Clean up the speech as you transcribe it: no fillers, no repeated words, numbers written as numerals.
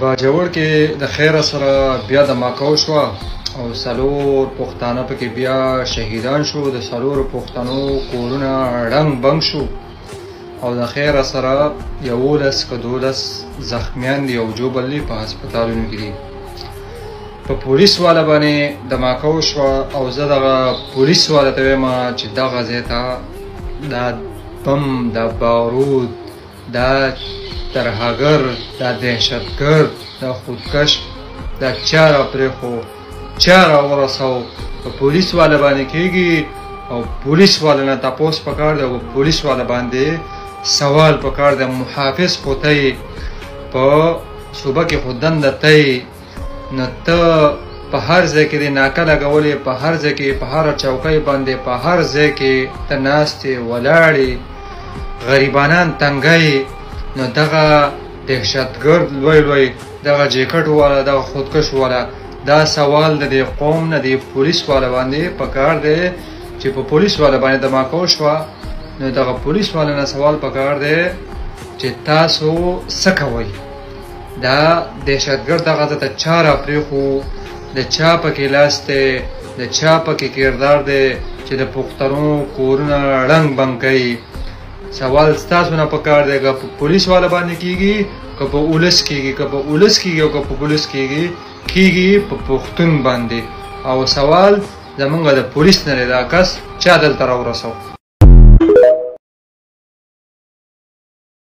باجوړ کې د خیره سره بیا د ماکو شو او څلور پښتانه پکې بیا شهیدان شو. د څلورو پښتنو کورونه ړنګ بنګ شو او د خیره سره 11 که 12 زخمیان دي او جوبلې په هسپتالونو کې دي. په پولیس والا باندې د ماکو شو او زه دغه پولیس والا ته وایم چې دغه ځای ته دا بم، دا بارود، دا ترهګر، دا دهشتګرد، دا خودکش، دا چا را پرېښو، چا را ورسو. په پولیس والا باندې کېږي او پولیس والا نه تپوس پکار دی او پولیس والا باندې سوال پکار دی. محافظ خو ته یې په صوبه کې خو دنده ته یې، نو ته په هر ځای کې د ناکه لګولې، په هر ځای کې، په هر چوکۍ باندې، په هر ځای کې ته ناستې ولاړې، غریبانان تنګی. نو دغه دهشتګرد لوی لوی دغه جیکټ والا، دغه خودکش والا، دا سوال د دې قوم نه د پولیس والا باندې پکار دی چې په پولیس والا باندې دماکو شوه. نو دغه پولیس والا نه سوال پکار دی چې تاسو څه کوئ؟ دا دهشتګرد دغه ځای ته چا را پرېښو؟ د چا پکې لاس دی؟ د چا پکې کردار دی چې د پښتنو کورونه ړنګ بنګ کوي؟ سوال ستاسو نه پکار دی که په پولیس والا باندې کېږي که په اولس کېږي، که په اولس کېږي او که په پولیس کېږي په پښتون باندې. او سوال زمونږ د پولیس نه دی، دا کس چا دلته راورسو.